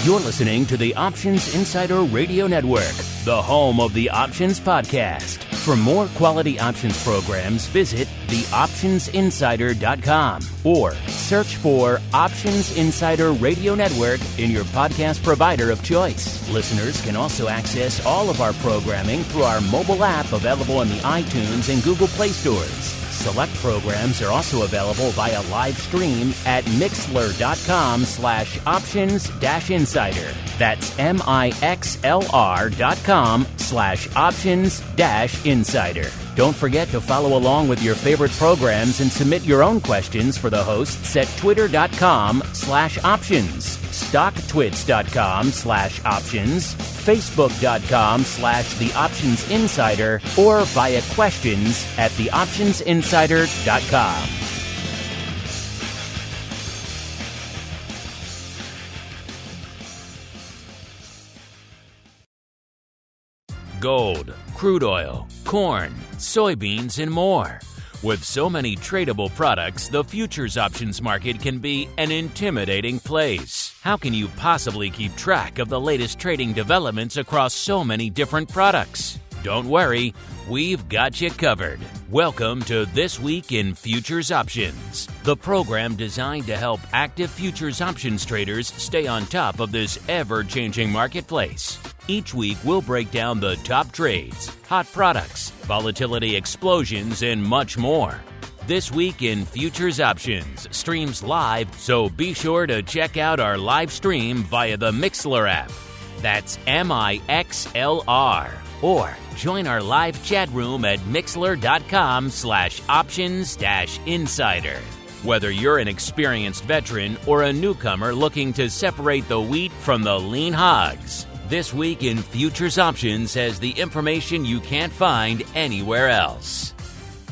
You're listening to the Options Insider Radio Network, the home of the Options Podcast. For more quality options programs, visit theoptionsinsider.com or search for Options Insider Radio Network in your podcast provider of choice. Listeners can also access all of our programming through our mobile app available in the iTunes and Google Play stores. Select programs are also available via live stream at mixlr.com/options-insider. That's mixlr.com/options-insider. Don't forget to follow along with your favorite programs and submit your own questions for the hosts at twitter.com/options, stocktwits.com/options, facebook.com/theoptionsinsider, or via questions at theoptionsinsider.com. Gold, crude oil, corn, soybeans, and more. With so many tradable products, the futures options market can be an intimidating place. How can you possibly keep track of the latest trading developments across so many different products? Don't worry, we've got you covered. Welcome to This Week in Futures Options, the program designed to help active futures options traders stay on top of this ever-changing marketplace. Each week, we'll break down the top trades, hot products, volatility explosions, and much more. This Week in Futures Options streams live, so be sure to check out our live stream via the Mixlr app. That's MIXLR. Or join our live chat room at mixlr.com/options-insider. Whether you're an experienced veteran or a newcomer looking to separate the wheat from the lean hogs, This Week in Futures Options has the information you can't find anywhere else.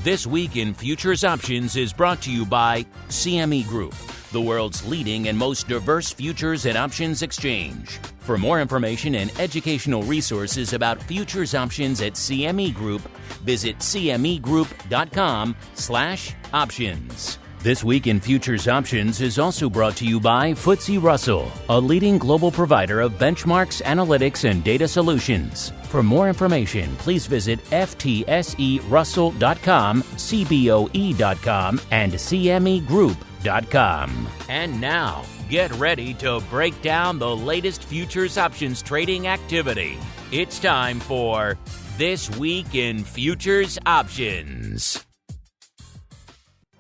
This Week in Futures Options is brought to you by CME Group, the world's leading and most diverse futures and options exchange. For more information and educational resources about futures options at CME Group, visit cmegroup.com/options. This Week in Futures Options is also brought to you by FTSE Russell, a leading global provider of benchmarks, analytics, and data solutions. For more information, please visit ftserussell.com, cboe.com, and cmegroup.com. And now, get ready to break down the latest futures options trading activity. It's time for This Week in Futures Options.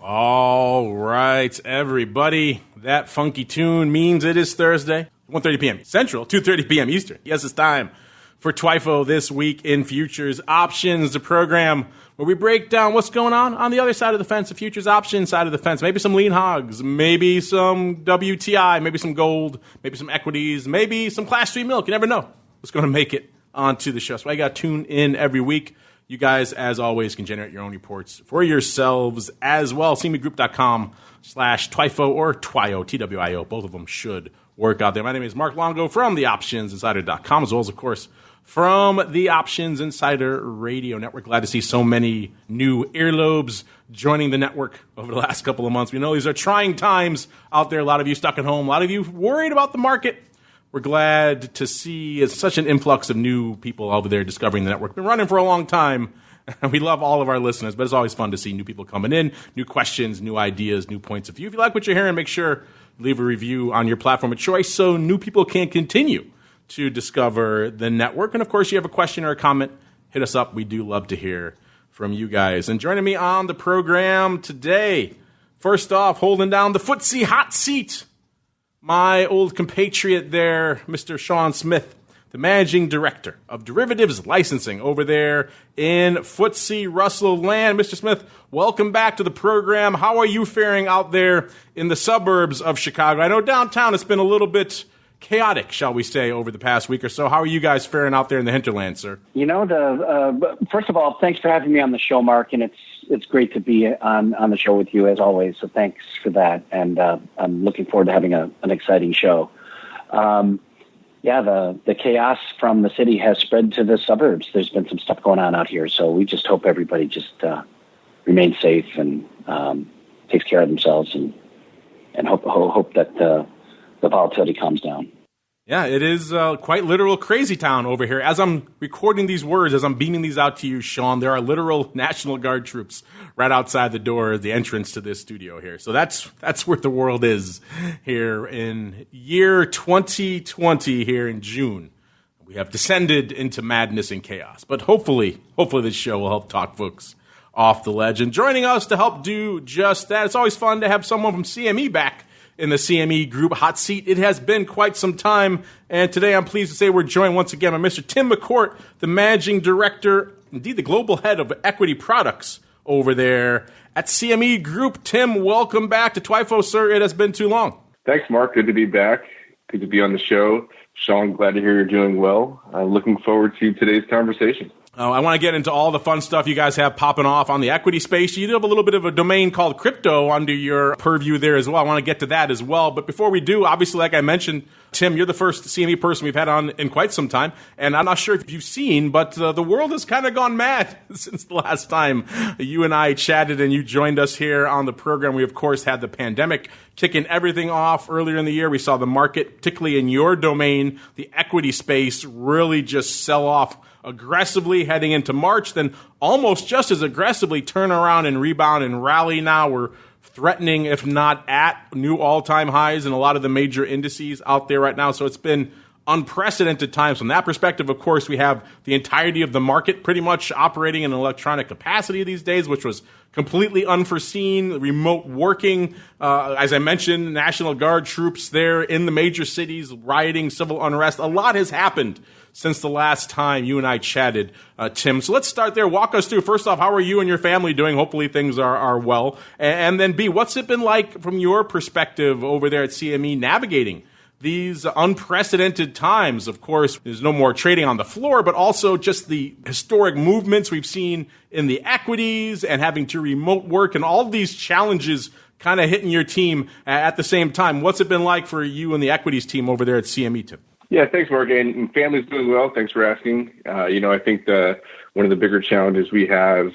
All right, everybody. That funky tune means it is Thursday, 1:30 p.m. Central, 2:30 p.m. Eastern. Yes, it's time for TWIFO This Week in Futures Options, the program where we break down what's going on the other side of the fence, the futures options side of the fence. Maybe some lean hogs, maybe some WTI, maybe some gold, maybe some equities, maybe some Class 3 milk. You never know what's going to make it onto the show. So I got to tune in every week. You guys, as always, can generate your own reports for yourselves as well. cmegroup.com/TWIFO or TWIO, TWIO. Both of them should work out there. My name is Mark Longo from theoptionsinsider.com, as well as, of course, from the Options Insider Radio Network. Glad to see so many new earlobes joining the network over the last couple of months. We know these are trying times out there. A lot of you stuck at home. A lot of you worried about the market. We're glad to see such an influx of new people over there discovering the network. Been running for a long time. We love all of our listeners, but it's always fun to see new people coming in, new questions, new ideas, new points of view. If you like what you're hearing, make sure you leave a review on your platform of choice so new people can continue to discover the network. And, of course, you have a question or a comment, hit us up. We do love to hear from you guys. And joining me on the program today, first off, holding down the FTSE hot seat, my old compatriot there, Mr. Sean Smith, the Managing Director of Derivatives Licensing over there in FTSE Russell land. Mr. Smith, welcome back to the program. How are you faring out there in the suburbs of Chicago? I know downtown it's been a little bit chaotic, shall we say, over the past week or so. How are you guys faring out there in the hinterland, sir? You know, first of all, thanks for having me on the show, Mark, and it's great to be on the show with you as always. So thanks for that, and I'm looking forward to having an exciting show. The chaos from the city has spread to the suburbs. There's been some stuff going on out here, so we just hope everybody just remains safe and takes care of themselves, and hope that the volatility calms down. Yeah, it is quite literal crazy town over here. As I'm recording these words, as I'm beaming these out to you, Sean, there are literal National Guard troops right outside the door, the entrance to this studio here. So that's where the world is here in year 2020 here in June. We have descended into madness and chaos. But hopefully this show will help talk folks off the ledge. And joining us to help do just that, it's always fun to have someone from CME back in the CME Group hot seat. It has been quite some time, and today I'm pleased to say we're joined once again by Mr. Tim McCourt, the Managing Director, indeed the Global Head of Equity Products over there at CME Group. Tim, welcome back to TWIFO, sir. It has been too long. Thanks, Mark. Good to be back. Good to be on the show. Sean, glad to hear you're doing well. Looking forward to today's conversation. I want to get into all the fun stuff you guys have popping off on the equity space. You do have a little bit of a domain called crypto under your purview there as well. I want to get to that as well. But before we do, obviously, like I mentioned, Tim, you're the first CME person we've had on in quite some time. And I'm not sure if you've seen, but the world has kind of gone mad since the last time you and I chatted and you joined us here on the program. We, of course, had the pandemic kicking everything off earlier in the year. We saw the market, particularly in your domain, the equity space, really just sell off aggressively heading into March, then almost just as aggressively turn around and rebound and rally now. We're threatening, if not at, new all-time highs in a lot of the major indices out there right now. So it's been unprecedented times. From that perspective, of course, we have the entirety of the market pretty much operating in electronic capacity these days, which was completely unforeseen. Remote working, as I mentioned, National Guard troops there in the major cities, rioting, civil unrest. A lot has happened since the last time you and I chatted, Tim. So let's start there. Walk us through, first off, how are you and your family doing? Hopefully things are well. And then B, what's it been like from your perspective over there at CME navigating these unprecedented times? Of course, there's no more trading on the floor, but also just the historic movements we've seen in the equities and having to remote work and all these challenges kind of hitting your team at the same time. What's it been like for you and the equities team over there at CME, Tim? Yeah, thanks, Mark. And family's doing well. Thanks for asking. I think one of the bigger challenges we have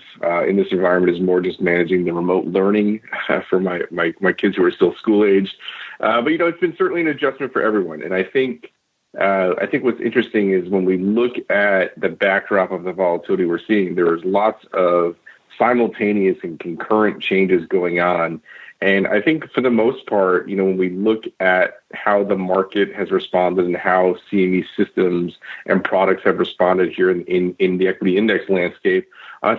in this environment is more just managing the remote learning for my kids who are still school age. But it's been certainly an adjustment for everyone. And I think what's interesting is when we look at the backdrop of the volatility we're seeing, there's lots of simultaneous and concurrent changes going on. And I think for the most part, when we look at how the market has responded and how CME systems and products have responded here in the equity index landscape,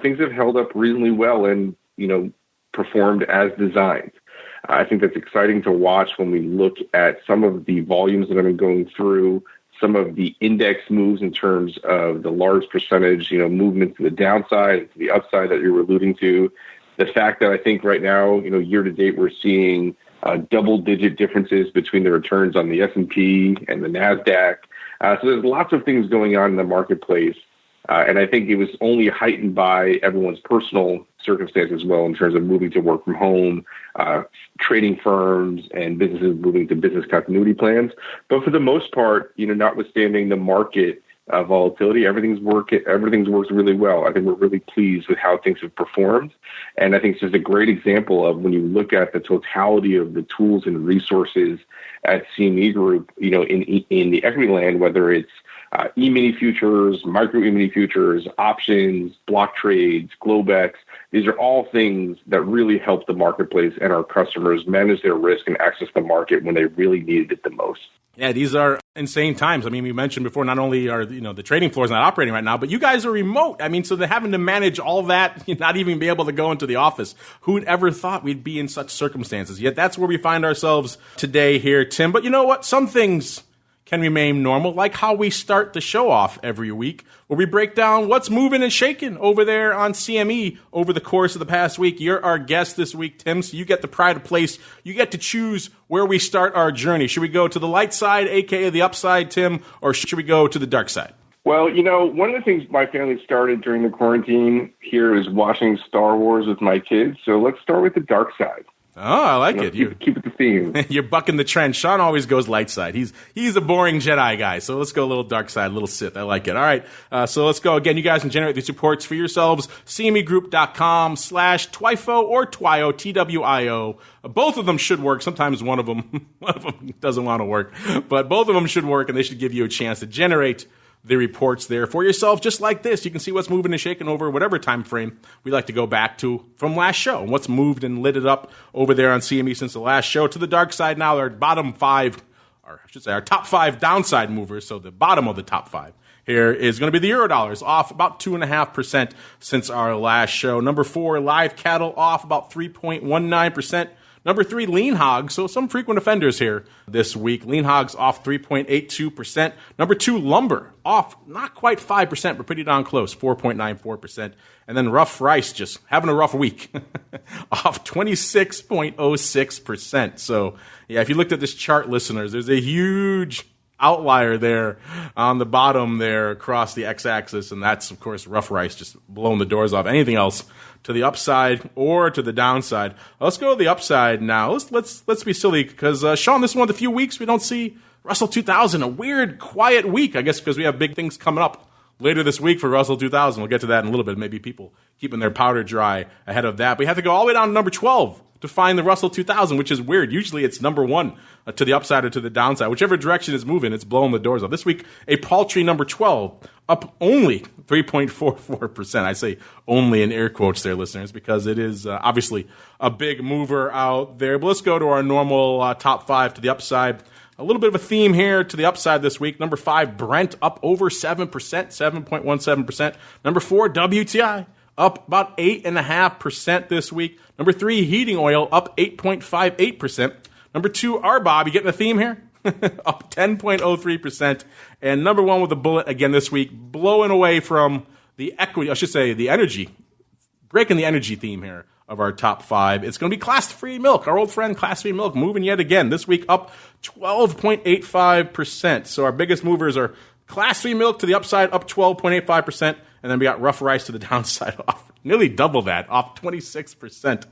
things have held up reasonably well and, performed as designed. I think that's exciting to watch when we look at some of the volumes that have been going through, some of the index moves in terms of the large percentage, movement to the downside, to the upside that you're alluding to. The fact that I think right now, year to date, we're seeing double-digit differences between the returns on the S&P and the NASDAQ. So there's lots of things going on in the marketplace. And I think it was only heightened by everyone's personal circumstances as well in terms of moving to work from home, trading firms and businesses moving to business continuity plans. But for the most part, notwithstanding the market volatility, everything's worked really well. I think we're really pleased with how things have performed. And I think it's just a great example of when you look at the totality of the tools and resources at CME Group, in the equity land, whether it's E-mini futures, micro E-mini futures, options, block trades, Globex. These are all things that really help the marketplace and our customers manage their risk and access the market when they really needed it the most. Yeah, these are insane times. I mean, we mentioned before, not only are the trading floors not operating right now, but you guys are remote. I mean, so they're having to manage all that, not even be able to go into the office. Who'd ever thought we'd be in such circumstances? Yet that's where we find ourselves today here, Tim. But you know what? Some things can remain normal, like how we start the show off every week, where we break down what's moving and shaking over there on CME over the course of the past week. You're our guest this week, Tim, so you get the pride of place. You get to choose where we start our journey. Should we go to the light side, aka the upside, Tim, or should we go to the dark side? Well, one of the things my family started during the quarantine here is watching Star Wars with my kids. So let's start with the dark side. Oh, I like it. Keep it the theme. You're bucking the trend. Sean always goes light side. He's a boring Jedi guy, so let's go a little dark side, a little Sith. I like it. All right, so let's go. Again, you guys can generate these reports for yourselves. CMEgroup.com/TWIFO or TWIO, TWIO. Both of them should work. Sometimes one of them doesn't want to work, but both of them should work, and they should give you a chance to generate the reports there for yourself, just like this. You can see what's moving and shaking over whatever time frame we like to go back to from last show, and what's moved and lit it up over there on CME since the last show. To the dark side now, our bottom five, or I should say our top five downside movers, so the bottom of the top five here is going to be the Eurodollars, off about 2.5% since our last show. Number 4, live cattle, off about 3.19%. Number 3, lean hogs. So some frequent offenders here this week. Lean hogs off 3.82%. Number 2, lumber off not quite 5%, but pretty darn close, 4.94%. And then rough rice just having a rough week, off 26.06%. So yeah, if you looked at this chart, listeners, there's a huge outlier there on the bottom there across the x-axis, and that's of course rough rice just blowing the doors off anything else to the upside or to the downside. Let's go to the upside now. Let's be silly because Sean, this is one of the few weeks we don't see Russell 2000. A weird quiet week, I guess, because we have big things coming up later this week for Russell 2000. We'll get to that in a little bit. Maybe people keeping their powder dry ahead of that. We have to go all the way down to number 12 to find the Russell 2000, which is weird. Usually it's number 1 to the upside or to the downside. Whichever direction it's moving, it's blowing the doors off. This week, a paltry number 12, up only 3.44%. I say only in air quotes there, listeners, because it is obviously a big mover out there. But let's go to our normal top 5 to the upside. A little bit of a theme here to the upside this week. Number 5, Brent, up over 7%, 7.17%. Number 4, WTI, up about 8.5% this week. Number 3, heating oil, up 8.58%. Number 2, RBOB, you getting a theme here? Up 10.03%. And number 1 with a bullet again this week, blowing away from the equity, I should say the energy, breaking the energy theme here of our top 5. It's going to be Class 3 milk, our old friend Class 3 milk, moving yet again this week, up 12.85%. So our biggest movers are Class 3 milk to the upside, up 12.85%. And then we got rough rice to the downside, off nearly double that, off 26%.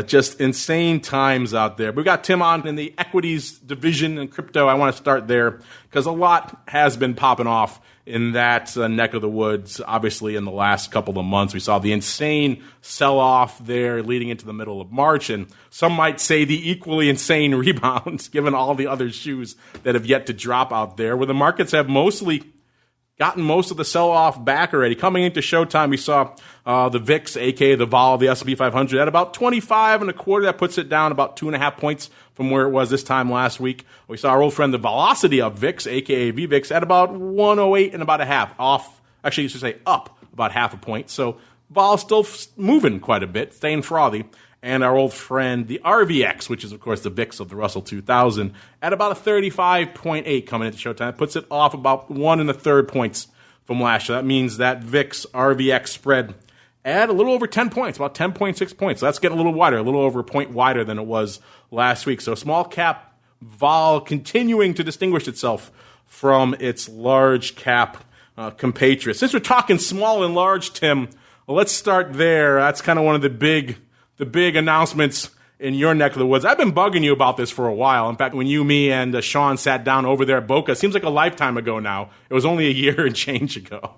Just insane times out there. But we got Tim on in the equities division and crypto. I want to start there because a lot has been popping off in that neck of the woods. Obviously, in the last couple of months, we saw the insane sell-off there leading into the middle of March, and some might say the equally insane rebounds given all the other shoes that have yet to drop out there, where the markets have mostly gotten most of the sell-off back already. Coming into showtime, we saw the VIX, aka the vol, the S&P 500, at about 25.25. That puts it down about 2.5 points from where it was this time last week. We saw our old friend, the velocity of VIX, aka VVIX, at about 108 and about a half, off. Actually, you should say up about half a point. So vol still moving quite a bit, staying frothy. And our old friend, the RVX, which is, of course, the VIX of the Russell 2000, at about a 35.8 coming into showtime. It puts it off about 1 1/3 points from last year. That means that VIX RVX spread at a little over 10 points, about 10.6 points. So that's getting a little wider, a little over a point wider than it was last week. So small cap vol continuing to distinguish itself from its large cap compatriots. Since we're talking small and large, Tim, well, let's start there. That's kind of one of the big announcements in your neck of the woods. I've been bugging you about this for a while. In fact, when you, me, and Sean sat down over there at Boca, it seems like a lifetime ago now. It was only a year and change ago.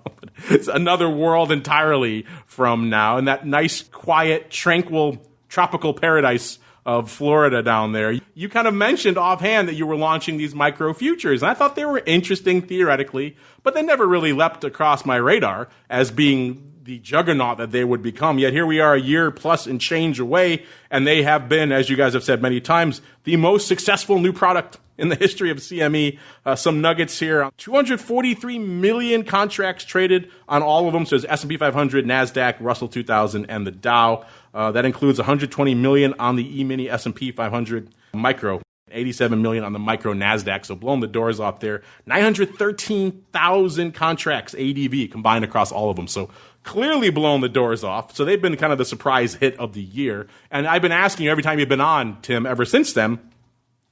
It's another world entirely from now. And that nice, quiet, tranquil, tropical paradise of Florida down there. You kind of mentioned offhand that you were launching these micro futures, and I thought they were interesting theoretically, but they never really leapt across my radar as being the juggernaut that they would become. Yet here we are a year plus and change away, and they have been, as you guys have said many times, the most successful new product in the history of CME. Some nuggets here. 243 million contracts traded on all of them. So there's S&P 500, NASDAQ, Russell 2000, and the Dow. That includes 120 million on the E-mini S&P 500 micro. 87 million on the micro NASDAQ, so blowing the doors off there. 913,000 contracts ADV combined across all of them, so clearly blowing the doors off. So they've been kind of the surprise hit of the year. And I've been asking you every time you've been on, Tim, ever since then,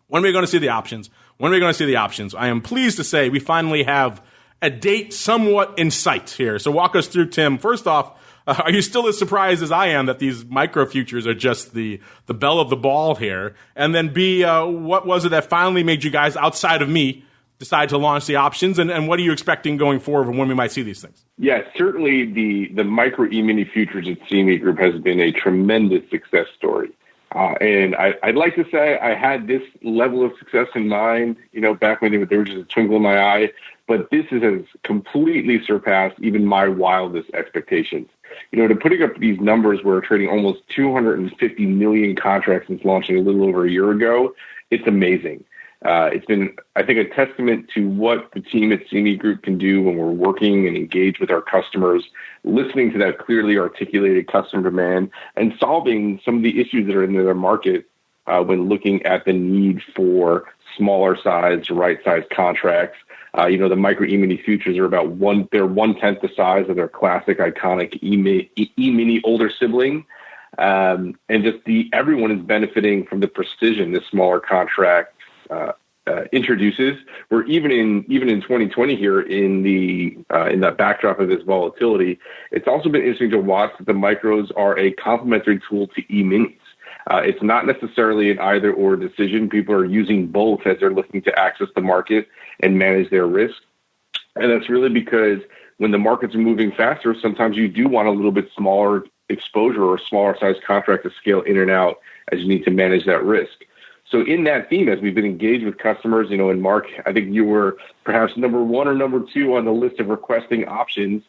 when are we going to see the options? When are we going to see the options? I am pleased to say we finally have a date somewhat in sight here. So walk us through, Tim. First off, Are you still as surprised as I am that these micro futures are just the belle of the ball here? And then B, what was it that finally made you guys, outside of me, decide to launch the options? And what are you expecting going forward and when we might see these things? Yeah, certainly the micro E-mini futures at CME Group has been a tremendous success story. And I'd like to say I had this level of success in mind, back when there was just a twinkle in my eye, but this has completely surpassed even my wildest expectations. To putting up these numbers, we're trading almost 250 million contracts since launching a little over a year ago. It's amazing. It's been, I think, a testament to what the team at CME Group can do when we're working and engaged with our customers, listening to that clearly articulated customer demand, and solving some of the issues that are in their market when looking at the need for smaller size, right size contracts. The micro E-mini futures are about 1/10 the size of their classic, iconic E-mini older sibling. And just everyone is benefiting from the precision this smaller contract introduces. We're even in 2020 here in that backdrop of this volatility. It's also been interesting to watch that the micros are a complementary tool to E-minis. It's not necessarily an either or decision. People are using both as they're looking to access the market and manage their risk. And that's really because when the markets are moving faster, sometimes you do want a little bit smaller exposure or smaller size contract to scale in and out as you need to manage that risk. So in that theme, as we've been engaged with customers, and Mark, I think you were perhaps number one or number two on the list of requesting options,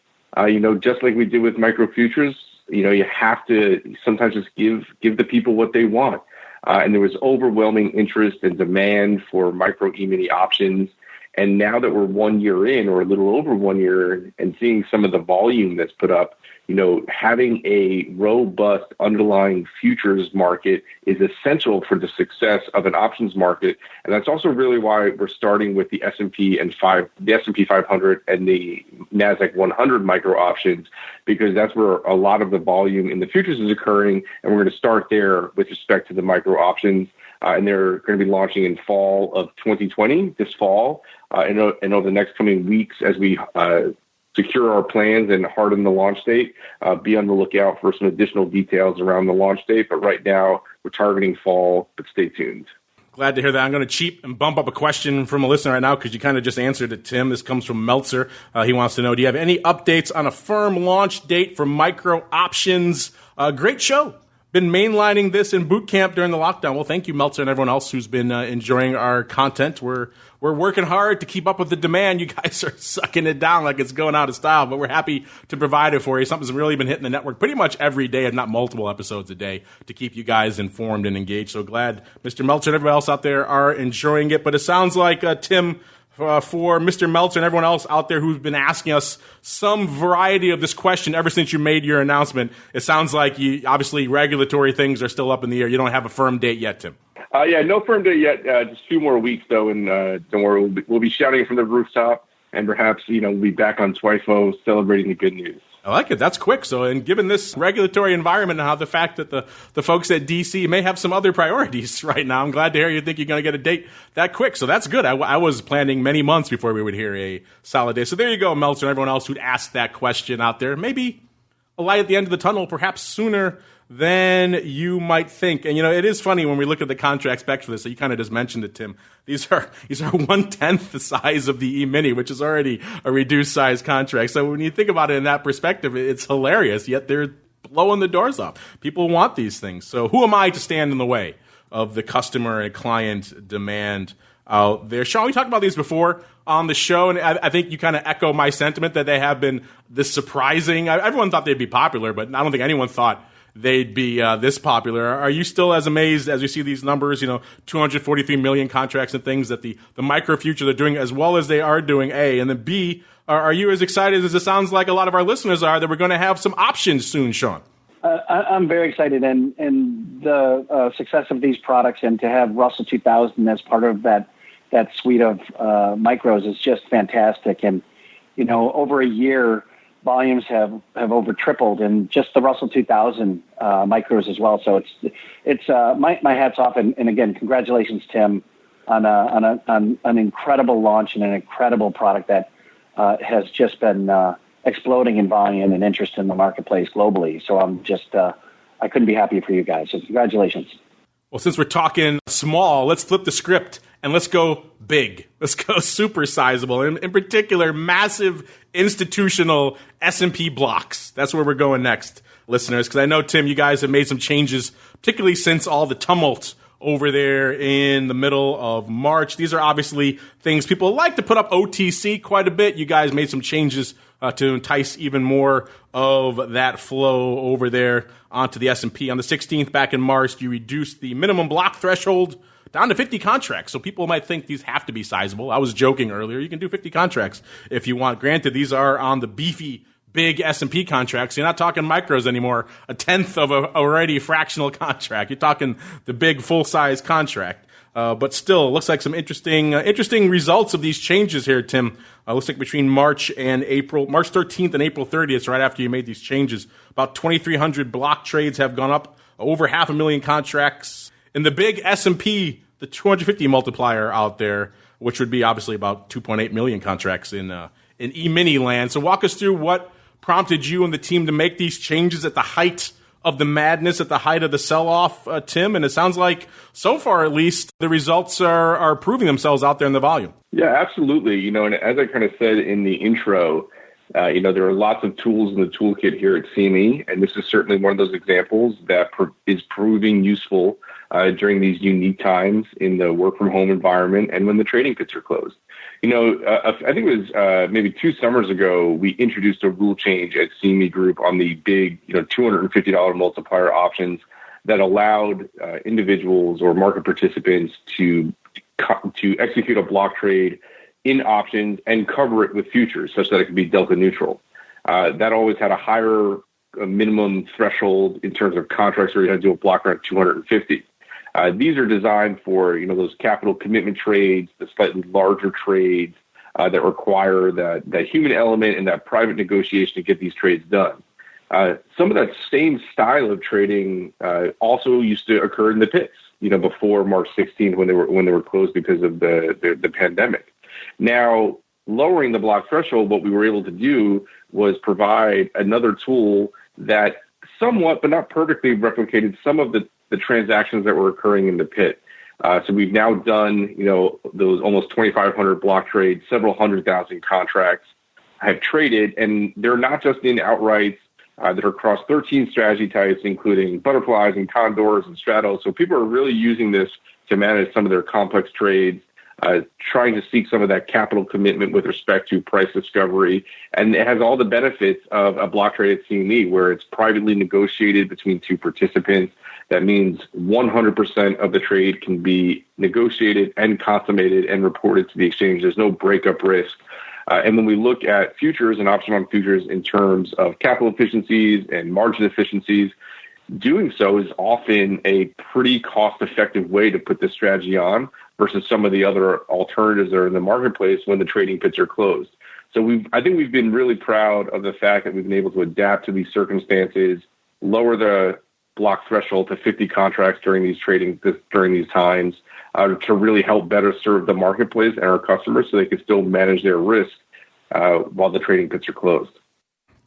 just like we did with micro futures, you have to sometimes just give the people what they want. And there was overwhelming interest and demand for micro E-mini options. And now that we're 1 year in, or a little over 1 year, and seeing some of the volume that's put up, having a robust underlying futures market is essential for the success of an options market. And that's also really why we're starting with the S&P 500 and the NASDAQ 100 micro options, because that's where a lot of the volume in the futures is occurring. And we're going to start there with respect to the micro options. And they're going to be launching in fall of 2020, this fall, and over the next coming weeks as we secure our plans and harden the launch date. Be on the lookout for some additional details around the launch date. But right now, we're targeting fall, but stay tuned. Glad to hear that. I'm going to cheat and bump up a question from a listener right now because you kind of just answered it, Tim. This comes from Meltzer. He wants to know, do you have any updates on a firm launch date for micro options? Great show. Been mainlining this in boot camp during the lockdown. Well, thank you, Meltzer, and everyone else who's been enjoying our content. We're working hard to keep up with the demand. You guys are sucking it down like it's going out of style, but we're happy to provide it for you. Something's really been hitting the network pretty much every day, if not multiple episodes a day, to keep you guys informed and engaged. So glad Mr. Meltzer and everybody else out there are enjoying it. But it sounds like, Tim, for Mr. Meltzer and everyone else out there who's been asking us some variety of this question ever since you made your announcement, it sounds like obviously regulatory things are still up in the air. You don't have a firm date yet, Tim. No firm date yet. Just a few more weeks, though, and don't worry, we'll be shouting from the rooftop, and perhaps we'll be back on TWIFO celebrating the good news. I like it. That's quick. So, and given this regulatory environment and how the fact that the folks at DC may have some other priorities right now, I'm glad to hear you think you're going to get a date that quick. So that's good. I was planning many months before we would hear a solid day. So there you go, Meltzer, and everyone else who'd asked that question out there. Maybe a light at the end of the tunnel, perhaps sooner than you might think. And, it is funny when we look at the contract specs for this. So you kind of just mentioned it, Tim. These are 1/10 the size of the E-mini, which is already a reduced size contract. So when you think about it in that perspective, it's hilarious, yet they're blowing the doors off. People want these things. So who am I to stand in the way of the customer and client demand out there? Sean, we talked about these before on the show, and I think you kind of echo my sentiment that they have been this surprising. Everyone thought they'd be popular, but I don't think anyone thought they'd be this popular. Are you still as amazed as you see these numbers, 243 million contracts and things that the micro futures are doing as well as they are doing, A? And then B, are you as excited as it sounds like a lot of our listeners are that we're going to have some options soon, Sean? I'm very excited, and the success of these products and to have Russell 2000 as part of that suite of micros is just fantastic. And, over a year, volumes have over tripled, and just the Russell 2000 micros as well. So it's my hat's off, and again, congratulations, Tim, on an incredible launch and an incredible product that has just been exploding in volume and interest in the marketplace globally. So I'm just, I couldn't be happier for you guys. So congratulations. Well, since we're talking small, let's flip the script and let's go big. Let's go super sizable. In particular, massive institutional S&P blocks. That's where we're going next, listeners, because I know, Tim, you guys have made some changes, particularly since all the tumult over there in the middle of March. These are obviously things people like to put up OTC quite a bit. You guys made some changes to entice even more of that flow over there onto the S&P. On the 16th, back in March, you reduced the minimum block threshold down to 50 contracts. So people might think these have to be sizable. I was joking earlier. You can do 50 contracts if you want. Granted, these are on the beefy, big S&P contracts. You're not talking micros anymore, a tenth of a already fractional contract. You're talking the big full-size contract. But still, it looks like some interesting results of these changes here, Tim. Looks like between March 13th and April 30th, right after you made these changes, about 2,300 block trades have gone up, over 500,000 contracts. In the big S&P, the 250 multiplier out there, which would be obviously about 2.8 million contracts in E-mini land. So walk us through what prompted you and the team to make these changes at the height of the madness, at the height of the sell-off, Tim. And it sounds like, so far at least, the results are proving themselves out there in the volume. Yeah, absolutely. And as I kind of said in the intro, there are lots of tools in the toolkit here at CME, and this is certainly one of those examples that is proving useful during these unique times in the work-from-home environment and when the trading pits are closed. I think it was maybe 2 summers ago, we introduced a rule change at CME Group on the big, $250 multiplier options that allowed individuals or market participants to execute a block trade in options and cover it with futures such that it could be delta neutral. That always had a higher minimum threshold in terms of contracts where you had to do a block around 250. These are designed for, those capital commitment trades, the slightly larger trades that require that human element and that private negotiation to get these trades done. Some of that same style of trading also used to occur in the pits, before March 16th when they were closed because of the pandemic. Now, lowering the block threshold, what we were able to do was provide another tool that somewhat, but not perfectly, replicated some of the transactions that were occurring in the pit. So we've now done, those almost 2,500 block trades, several 100,000 contracts have traded, and they're not just in outrights that are across 13 strategy types, including butterflies and condors and straddles. So people are really using this to manage some of their complex trades, trying to seek some of that capital commitment with respect to price discovery. And it has all the benefits of a block trade at CME, where it's privately negotiated between 2 participants. That means 100% of the trade can be negotiated and consummated and reported to the exchange. There's no breakup risk. And when we look at futures and option on futures in terms of capital efficiencies and margin efficiencies, doing so is often a pretty cost-effective way to put this strategy on versus some of the other alternatives that are in the marketplace when the trading pits are closed. So I think we've been really proud of the fact that we've been able to adapt to these circumstances, lower the block threshold to 50 contracts during these times to really help better serve the marketplace and our customers so they can still manage their risk while the trading pits are closed.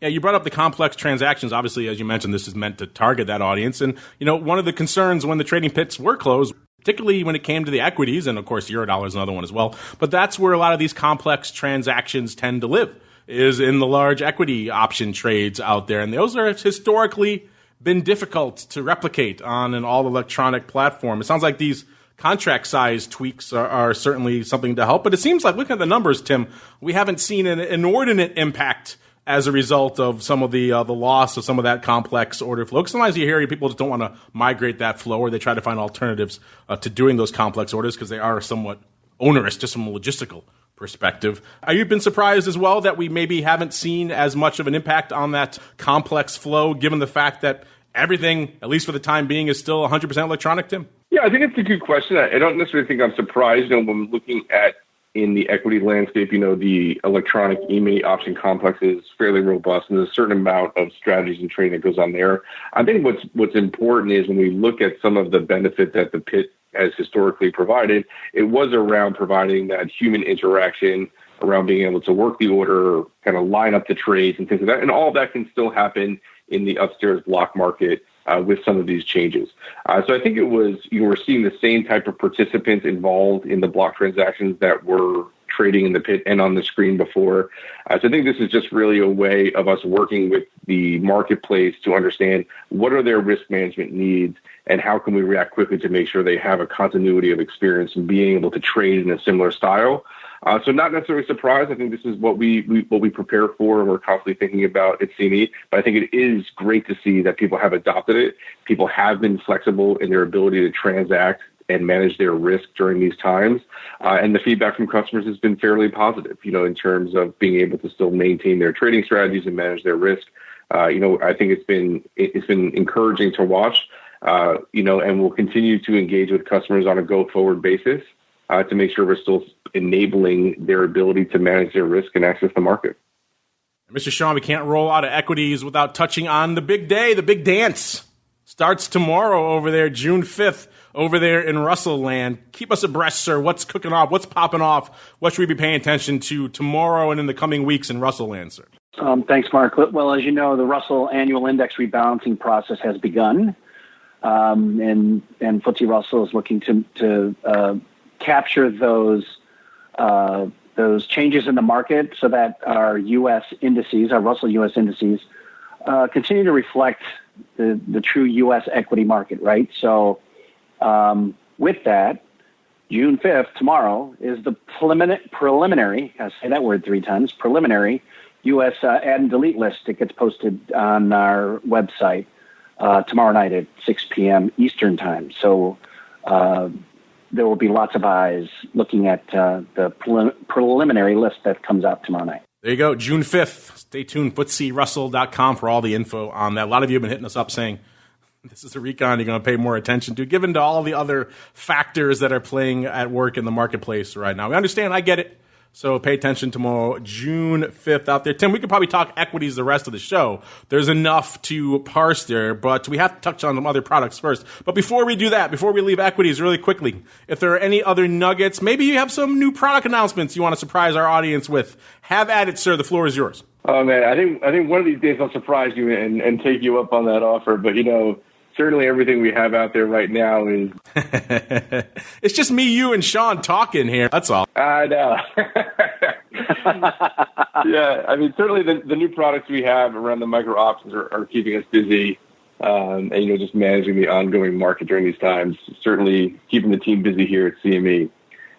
Yeah, you brought up the complex transactions. Obviously, as you mentioned, this is meant to target that audience. And, one of the concerns when the trading pits were closed, particularly when it came to the equities, and of course, Eurodollar is another one as well, but that's where a lot of these complex transactions tend to live, is in the large equity option trades out there. And those are historically been difficult to replicate on an all-electronic platform. It sounds like these contract size tweaks are certainly something to help. But it seems like, looking at the numbers, Tim, we haven't seen an inordinate impact as a result of some of the loss of some of that complex order flow. Sometimes you hear people just don't want to migrate that flow, or they try to find alternatives to doing those complex orders because they are somewhat onerous just from a logistical perspective. Have you been surprised as well that we maybe haven't seen as much of an impact on that complex flow, given the fact that everything, at least for the time being, is still 100% electronic, Tim? Yeah, I think it's a good question. I don't necessarily think I'm surprised. When looking at in the equity landscape, the electronic E-mini option complex is fairly robust, and there's a certain amount of strategies and trading that goes on there. I think what's important is when we look at some of the benefit that the pit has historically provided, it was around providing that human interaction around being able to work the order, kind of line up the trades and things like that. And all of that can still happen in the upstairs block market with some of these changes. So I think we're seeing the same type of participants involved in the block transactions that were trading in the pit and on the screen before. So I think this is just really a way of us working with the marketplace to understand what are their risk management needs and how can we react quickly to make sure they have a continuity of experience and being able to trade in a similar style. So not necessarily surprised. I think this is what we prepare for and we're constantly thinking about at CME. But I think it is great to see that people have adopted it. People have been flexible in their ability to transact and manage their risk during these times. And the feedback from customers has been fairly positive, in terms of being able to still maintain their trading strategies and manage their risk. I think it's been encouraging to watch, and we'll continue to engage with customers on a go-forward basis to make sure we're still enabling their ability to manage their risk and access the market. Mr. Sean, we can't roll out of equities without touching on the big day, the big dance. Starts tomorrow over there, June 5th, over there in Russell Land. Keep us abreast, sir. What's cooking off? What's popping off? What should we be paying attention to tomorrow and in the coming weeks in Russell Land, sir? Thanks, Mark. Well, as you know, the Russell annual index rebalancing process has begun, and FTSE Russell is looking to capture those changes in the market so that our U.S. indices, our Russell U.S. indices, continue to reflect the true U.S. equity market, right? So with that, June 5th, tomorrow, is the preliminary, I say that word 3 times, preliminary U.S. add and delete list. It gets posted on our website tomorrow night at 6 p.m. Eastern time. So there will be lots of eyes looking at the preliminary list that comes out tomorrow night. There you go, June 5th. Stay tuned, FTSERussell.com for all the info on that. A lot of you have been hitting us up saying, this is a recon you're going to pay more attention to, given to all the other factors that are playing at work in the marketplace right now. We understand, I get it. So pay attention tomorrow, June 5th out there. Tim, we could probably talk equities the rest of the show. There's enough to parse there, but we have to touch on some other products first. But before we do that, before we leave equities really quickly, if there are any other nuggets, maybe you have some new product announcements you want to surprise our audience with, have at it, sir. The floor is yours. Oh, man, I think one of these days I'll surprise you and take you up on that offer. But, certainly everything we have out there right now is... It's just me, you, and Sean talking here. That's all. I know. Yeah, certainly the new products we have around the micro options are keeping us busy, and just managing the ongoing market during these times. Certainly keeping the team busy here at CME.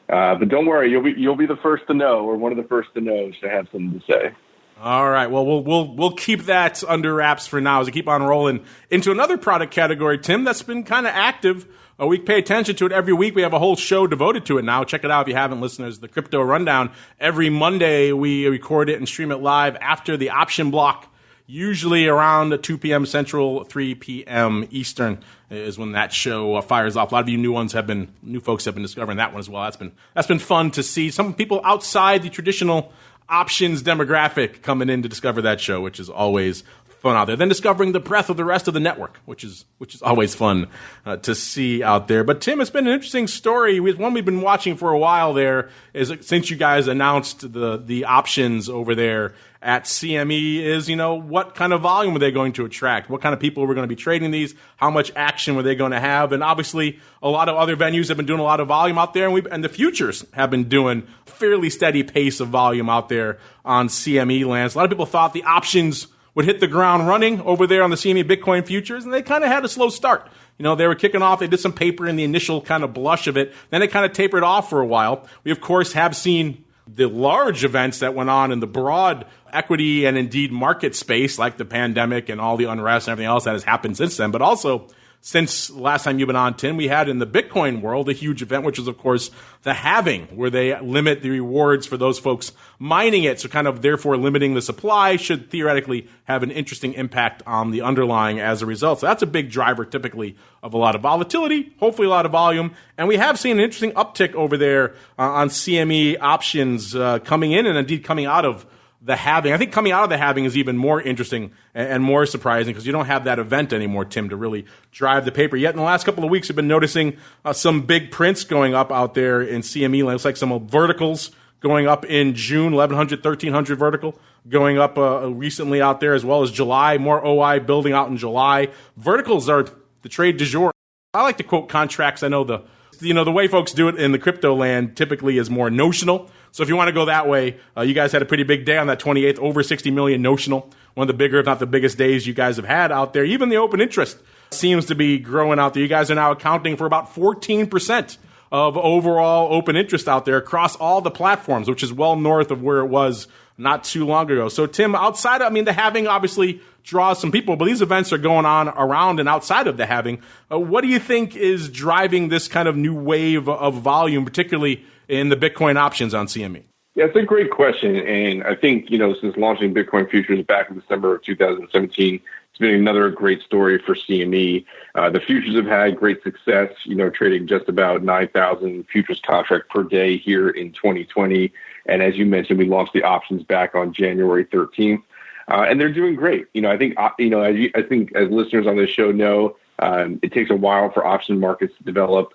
But don't worry, you'll be the first to know, or one of the first to know, to have something to say. All right. Well, we'll keep that under wraps for now as we keep on rolling into another product category, Tim, that's been kind of active. We pay attention to it every week. We have a whole show devoted to it now. Check it out if you haven't, listeners. The Crypto Rundown. Every Monday, we record it and stream it live after the option block, usually around 2 p.m. Central, 3 p.m. Eastern is when that show fires off. A lot of you new folks have been discovering that one as well. That's been fun to see. Some people outside the traditional options demographic coming in to discover that show, which is always fun out there. Then discovering the breadth of the rest of the network, which is always fun to see out there. But Tim, it's been an interesting story. One we've been watching for a while there is since you guys announced the options over there at CME is, what kind of volume were they going to attract? What kind of people were going to be trading these? How much action were they going to have? And obviously, a lot of other venues have been doing a lot of volume out there, and the futures have been doing a fairly steady pace of volume out there on CME lands. A lot of people thought the options would hit the ground running over there on the CME Bitcoin futures, and they kind of had a slow start. They were kicking off. They did some paper in the initial kind of blush of it. Then it kind of tapered off for a while. We, of course, have seen the large events that went on in the broad equity and indeed market space, like the pandemic and all the unrest and everything else that has happened since then. But also, since last time you've been on, Tim, we had in the Bitcoin world a huge event, which is, of course, the halving, where they limit the rewards for those folks mining it. So kind of therefore limiting the supply should theoretically have an interesting impact on the underlying as a result. So that's a big driver typically of a lot of volatility, hopefully a lot of volume. And we have seen an interesting uptick over there on CME options coming in and indeed coming out of the halving. I think coming out of the halving is even more interesting and more surprising because you don't have that event anymore, Tim, to really drive the paper. Yet in the last couple of weeks, we've been noticing some big prints going up out there in CME. Looks like some verticals going up in June, 1100, 1300 vertical, going up recently out there, as well as July, more OI building out in July. Verticals are the trade du jour. I like to quote contracts. I know the way folks do it in the crypto land typically is more notional. So if you want to go that way, you guys had a pretty big day on that 28th, over 60 million notional. One of the bigger, if not the biggest days you guys have had out there. Even the open interest seems to be growing out there. You guys are now accounting for about 14% of overall open interest out there across all the platforms, which is well north of where it was not too long ago. So Tim, outside of, the halving obviously draws some people, but these events are going on around and outside of the halving. What do you think is driving this kind of new wave of volume, particularly in the Bitcoin options on CME? Yeah, it's a great question. And I think, since launching Bitcoin futures back in December of 2017, it's been another great story for CME. The futures have had great success, trading just about 9,000 futures contract per day here in 2020. And as you mentioned, we launched the options back on January 13th. And they're doing great. I think as listeners on this show know, it takes a while for option markets to develop.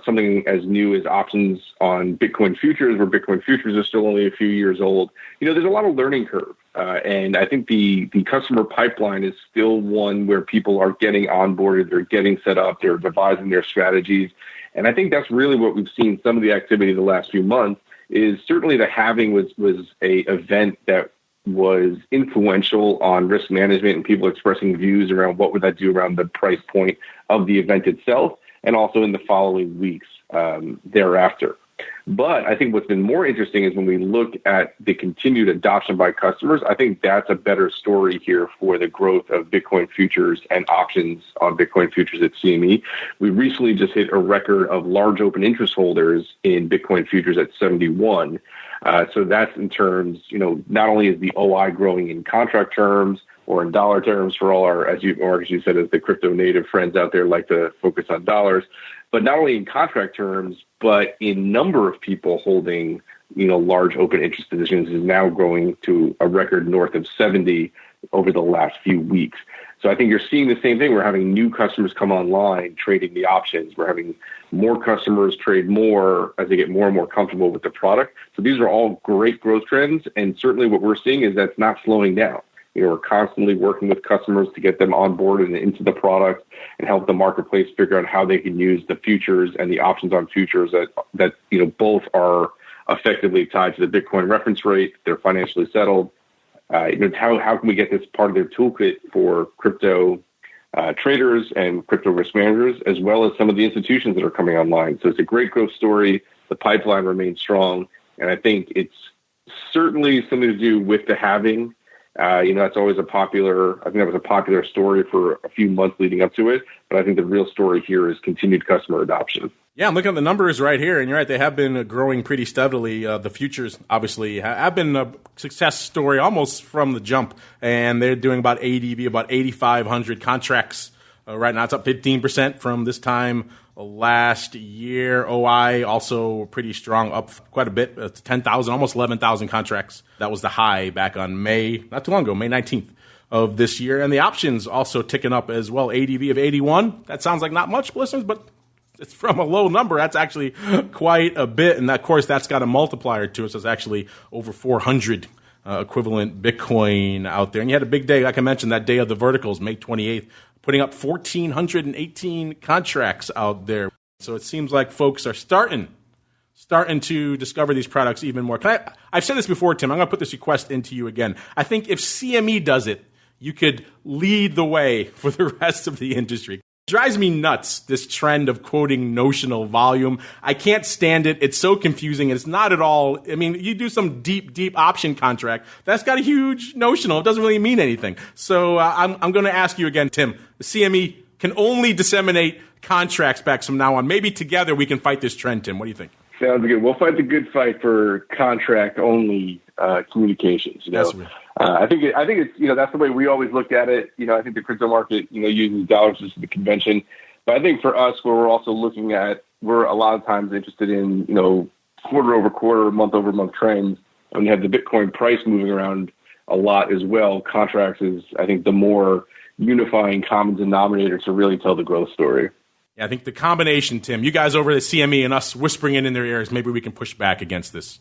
Something as new as options on Bitcoin futures, where Bitcoin futures are still only a few years old. There's a lot of learning curve. And I think the customer pipeline is still one where people are getting onboarded, they're getting set up, they're devising their strategies. And I think that's really what we've seen some of the activity the last few months is certainly the halving was a event that was influential on risk management and people expressing views around what would that do around the price point of the event itself, and also in the following weeks thereafter. But I think what's been more interesting is when we look at the continued adoption by customers, I think that's a better story here for the growth of Bitcoin futures and options on Bitcoin futures at CME. We recently just hit a record of large open interest holders in Bitcoin futures at 71. So that's in terms, not only is the OI growing in contract terms or in dollar terms for all our, as you said, as the crypto native friends out there like to focus on dollars, but not only in contract terms, but in number of people holding, large open interest positions is now growing to a record north of 70 over the last few weeks. So I think you're seeing the same thing. We're having new customers come online trading the options. We're having more customers trade more as they get more and more comfortable with the product. So these are all great growth trends. And certainly what we're seeing is that's not slowing down. We're constantly working with customers to get them on board and into the product and help the marketplace figure out how they can use the futures and the options on futures that both are effectively tied to the Bitcoin reference rate. They're financially settled. How can we get this part of their toolkit for crypto traders and crypto risk managers, as well as some of the institutions that are coming online? So it's a great growth story. The pipeline remains strong. And I think it's certainly something to do with the halving. That's always I think that was a popular story for a few months leading up to it. But I think the real story here is continued customer adoption. Yeah, I'm looking at the numbers right here, and you're right, they have been growing pretty steadily. The futures, obviously, have been a success story almost from the jump, and they're doing about ADV, about 8,500 contracts right now. It's up 15% from this time last year. OI also pretty strong, up quite a bit to 10,000, almost 11,000 contracts. That was the high back on not too long ago, May 19th of this year. And the options also ticking up as well, ADV of 81. That sounds like not much, listeners, but it's from a low number. That's actually quite a bit. And of course, that's got a multiplier to it. So it's actually over 400 equivalent Bitcoin out there. And you had a big day, like I mentioned, that day of the verticals, May 28th, putting up 1,418 contracts out there. So it seems like folks are starting to discover these products even more. I've said this before, Tim. I'm going to put this request into you again. I think if CME does it, you could lead the way for the rest of the industry. It drives me nuts, this trend of quoting notional volume. I can't stand it. It's so confusing. It's not at all. You do some deep option contract. That's got a huge notional. It doesn't really mean anything. So I'm going to ask you again, Tim. The CME can only disseminate contracts back from now on. Maybe together we can fight this trend, Tim. What do you think? Sounds good. We'll fight the good fight for contract-only communications. I think it's that's the way we always looked at it. I think the crypto market uses dollars as the convention, but I think for us, where we're also looking at, we're a lot of times interested in quarter over quarter, month over month trends, and you have the Bitcoin price moving around a lot as well. Contracts is, I think, the more unifying common denominator to really tell the growth story. Yeah, I think the combination, Tim, you guys over at CME and us whispering in their ears, maybe we can push back against this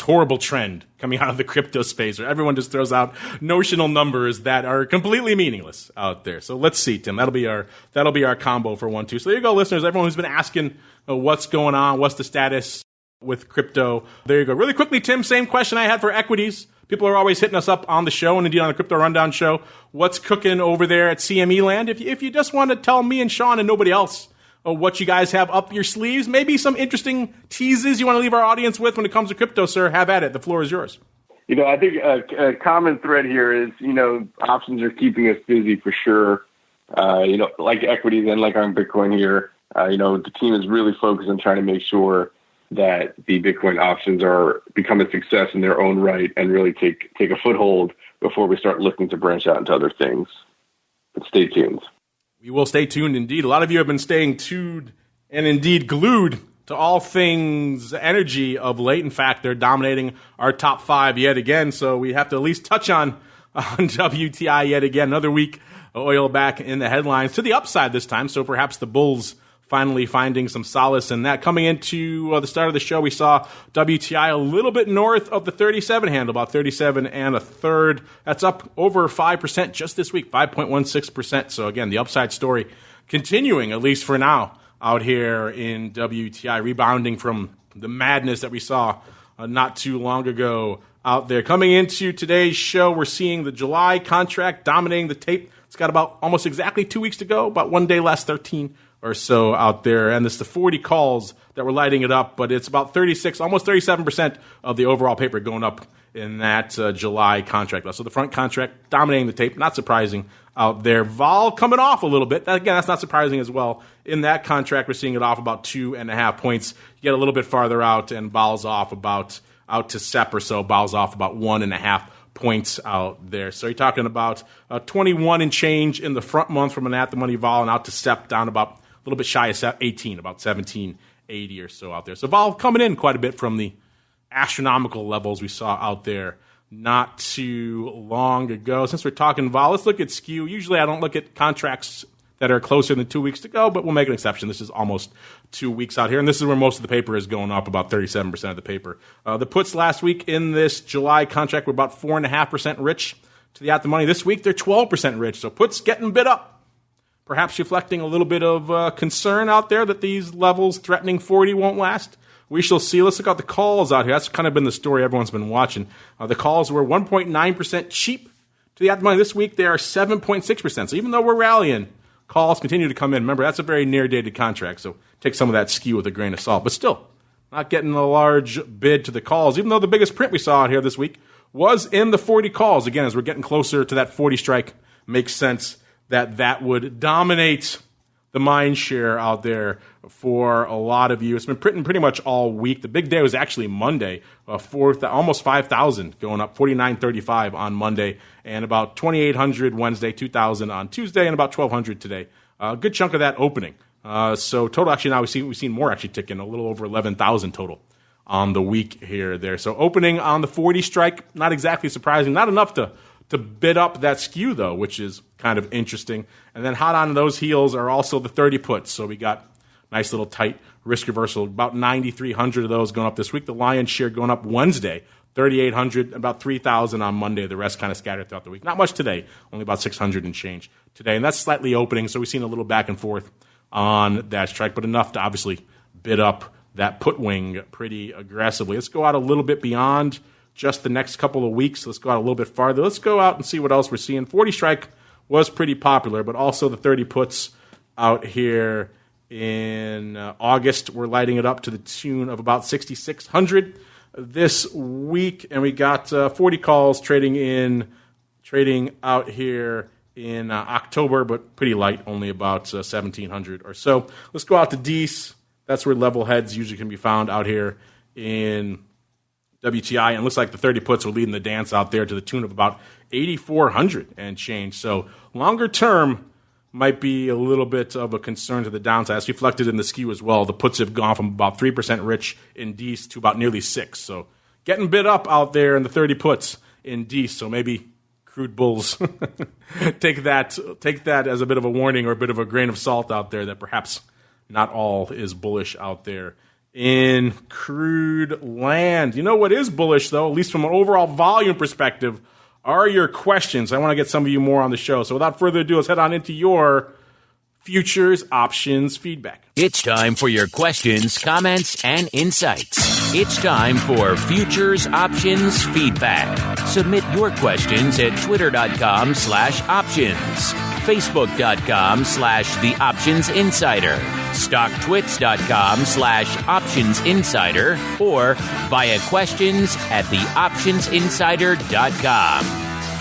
horrible trend coming out of the crypto space where everyone just throws out notional numbers that are completely meaningless out there. So let's see, Tim. That'll be our combo for 1-2. So there you go, listeners. Everyone who's been asking what's going on, what's the status with crypto. There you go. Really quickly, Tim, same question I had for equities. People are always hitting us up on the show and indeed on the Crypto Rundown show. What's cooking over there at CME land? If you just want to tell me and Sean and nobody else what you guys have up your sleeves, maybe some interesting teases you want to leave our audience with when it comes to crypto, sir, have at it. The floor is yours. I think a common thread here is, options are keeping us busy for sure. Like equities and like on Bitcoin here, the team is really focused on trying to make sure that the Bitcoin options become a success in their own right and really take a foothold before we start looking to branch out into other things. But stay tuned. We will stay tuned indeed. A lot of you have been staying tuned and indeed glued to all things energy of late. In fact, they're dominating our top 5 yet again, so we have to at least touch on WTI yet again. Another week, oil back in the headlines to the upside this time, so perhaps the bulls finally finding some solace in that. Coming into the start of the show, we saw WTI a little bit north of the 37 handle, about 37 and a third. That's up over 5% just this week, 5.16%. So again, the upside story continuing, at least for now, out here in WTI, rebounding from the madness that we saw not too long ago out there. Coming into today's show, we're seeing the July contract dominating the tape. It's got about almost exactly 2 weeks to go, about 1 day less, 13 or so out there. And it's the 40 calls that were lighting it up, but it's about 36, almost 37% of the overall paper going up in that July contract. So the front contract dominating the tape, not surprising out there. Vol coming off a little bit. Again, that's not surprising as well. In that contract, we're seeing it off about 2.5 points. You get a little bit farther out, and Vol's off about out to SEP or so. Vol's off about 1.5 points out there. So you're talking about 21 and change in the front month from an at-the-money vol, and out to SEP down about a little bit shy of 18, about 1780 or so out there. So vol coming in quite a bit from the astronomical levels we saw out there not too long ago. Since we're talking vol, let's look at skew. Usually I don't look at contracts that are closer than 2 weeks to go, but we'll make an exception. This is almost 2 weeks out here, and this is where most of the paper is going up, about 37% of the paper. The puts last week in this July contract were about 4.5% rich to the at-the-money. This week, they're 12% rich, so puts getting bid up. Perhaps reflecting a little bit of concern out there that these levels threatening 40 won't last. We shall see. Let's look at the calls out here. That's kind of been the story everyone's been watching. The calls were 1.9% cheap to the at-the-money. This week, they are 7.6%. So even though we're rallying, calls continue to come in. Remember, that's a very near-dated contract, so take some of that skew with a grain of salt. But still, not getting a large bid to the calls, even though the biggest print we saw out here this week was in the 40 calls. Again, as we're getting closer to that 40 strike, makes sense that that would dominate the mind share out there for a lot of you. It's been printing pretty much all week. The big day was actually Monday, almost 5,000 going up, 49.35 on Monday, and about 2,800 Wednesday, 2,000 on Tuesday, and about 1,200 today. A good chunk of that opening. So total, actually, now we've seen more actually tick in, a little over 11,000 total on the week here there. So opening on the 40 strike, not exactly surprising, not enough to bid up that skew, though, which is kind of interesting. And then hot on those heels are also the 30 puts. So we got nice little tight risk reversal, about 9,300 of those going up this week. The lion's share going up Wednesday, 3,800, about 3,000 on Monday. The rest kind of scattered throughout the week. Not much today, only about 600 and change today. And that's slightly opening, so we've seen a little back and forth on that strike, but enough to obviously bid up that put wing pretty aggressively. Let's go out a little bit beyond just the next couple of weeks. Let's go out a little bit farther. Let's go out and see what else we're seeing. 40 strike was pretty popular, but also the 30 puts out here in August. We're lighting it up to the tune of about 6,600 this week, and we got 40 calls trading out here in October, but pretty light, only about 1,700 or so. Let's go out to Dees. That's where level heads usually can be found out here in WTI, and it looks like the 30 puts are leading the dance out there to the tune of about 8,400 and change. So longer term might be a little bit of a concern to the downside. As reflected in the skew as well, the puts have gone from about 3% rich in Dees to about nearly 6%. So getting bid up out there in the 30 puts in Dees. So maybe crude bulls take that as a bit of a warning or a bit of a grain of salt out there that perhaps not all is bullish out there in crude land. You know what is bullish, though, at least from an overall volume perspective, are your questions. I want to get some of you more on the show. So without further ado, let's head on into your futures options feedback. It's time for your questions, comments, and insights. It's time for Futures Options Feedback. Submit your questions at twitter.com/options, facebook.com/The Options Insider, stocktwits.com/Options Insider, or via questions at theoptionsinsider.com.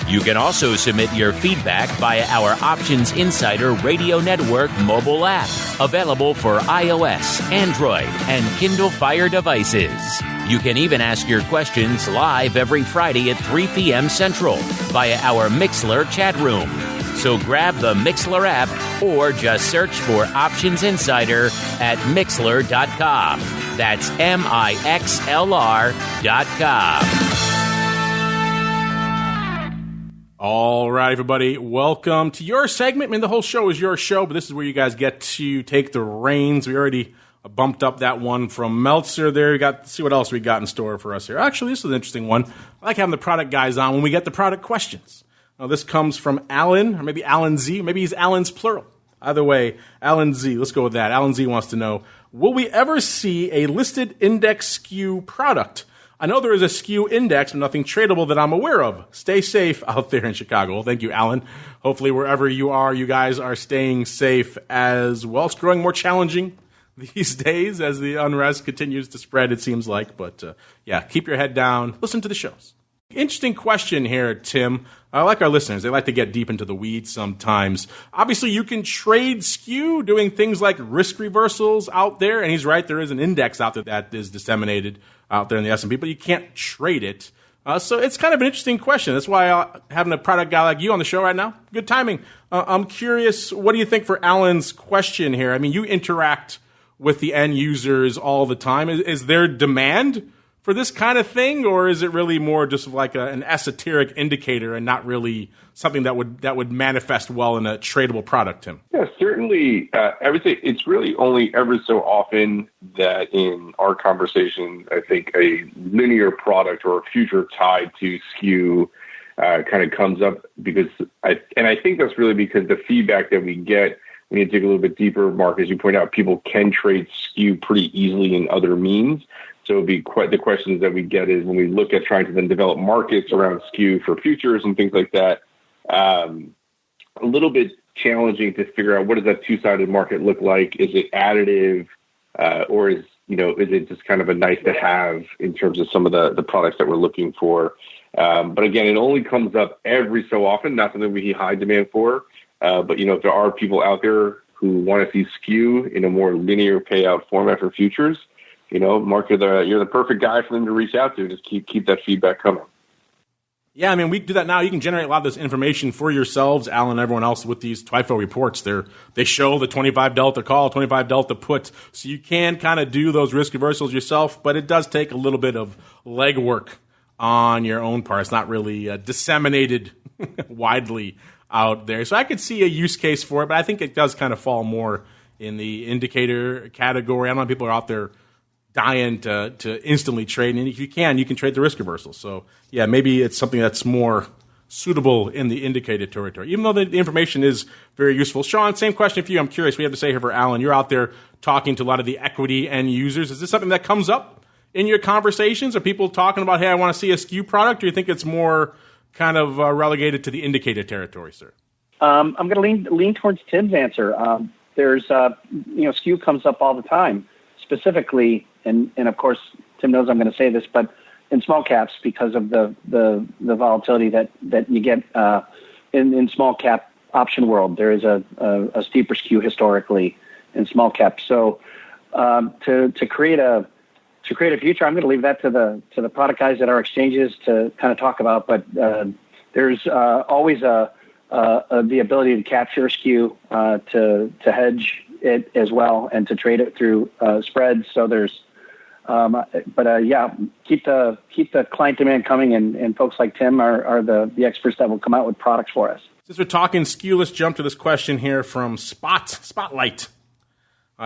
You can also submit your feedback via our Options Insider Radio Network mobile app, available for iOS, Android, and Kindle Fire devices. You can even ask your questions live every Friday at 3 p.m. Central via our Mixlr chat room. So grab the Mixlr app or just search for Options Insider at Mixlr.com. That's MIXLR.com. All right, everybody, welcome to your segment. I mean, the whole show is your show, but this is where you guys get to take the reins. We already bumped up that one from Meltzer there. See what else we got in store for us here. Actually, this is an interesting one. I like having the product guys on when we get the product questions. Now, this comes from Alan, or maybe Alan Z. Maybe he's Alan's plural. Either way, Alan Z. Let's go with that. Alan Z wants to know, will we ever see a listed index SKU product? I know there is a SKU index, but nothing tradable that I'm aware of. Stay safe out there in Chicago. Well, thank you, Alan. Hopefully, wherever you are, you guys are staying safe as well. It's growing more challenging these days as the unrest continues to spread, it seems like. But, yeah, keep your head down. Listen to the shows. Interesting question here, Tim. I like our listeners. They like to get deep into the weeds sometimes. Obviously, you can trade SKU doing things like risk reversals out there. And he's right, there is an index out there that is disseminated out there in the S&P, but you can't trade it. So it's kind of an interesting question. That's why having a product guy like you on the show right now, good timing. I'm curious, what do you think for Alan's question here? I mean, you interact with the end users all the time. Is there demand for this kind of thing, or is it really more just like an esoteric indicator and not really something that would manifest well in a tradable product, Tim? Yeah, certainly. I would say it's really only ever so often that in our conversation, I think a linear product or a future tied to SKU kind of comes up I think that's really because the feedback that we get when you dig a little bit deeper, Mark, as you point out, people can trade SKU pretty easily in other means. So it'd be quite the questions that we get is when we look at trying to then develop markets around SKU for futures and things like that, a little bit challenging to figure out what does that two-sided market look like? Is it additive, or is it just kind of a nice to have in terms of some of the products that we're looking for? But again, it only comes up every so often, not something we see high demand for. But if there are people out there who want to see SKU in a more linear payout format for futures, Mark, you're the perfect guy for them to reach out to. Just keep that feedback coming. Yeah, I mean, we do that now. You can generate a lot of this information for yourselves, Alan, and everyone else with these TWIFO reports. They show the 25 delta call, 25 delta put, so you can kind of do those risk reversals yourself, but it does take a little bit of legwork on your own part. It's not really disseminated widely out there. So I could see a use case for it, but I think it does kind of fall more in the indicator category. I don't know if people are out there dying to instantly trade, and if you can trade the risk reversal. So yeah, maybe it's something that's more suitable in the indicator territory, even though the information is very useful. Sean, same question for you. I'm curious. We have to say here for Alan, you're out there talking to a lot of the equity end users. Is this something that comes up in your conversations? Are people talking about, hey, I want to see a SKU product, or do you think it's more kind of relegated to the indicator territory, sir? I'm going to lean towards Tim's answer. There's SKU comes up all the time, specifically, and of course Tim knows I'm going to say this, but in small caps, because of the volatility that you get in small cap option world, there is a steeper SKU historically in small cap. So to create a future, I'm going to leave that to the product guys at our exchanges to kind of talk about. But there's always the ability to capture SKU, to hedge it as well, and to trade it through spreads. So there's, keep the client demand coming, and folks like Tim are the experts that will come out with products for us. Since we're talking SKU, let's jump to this question here from Spotlight.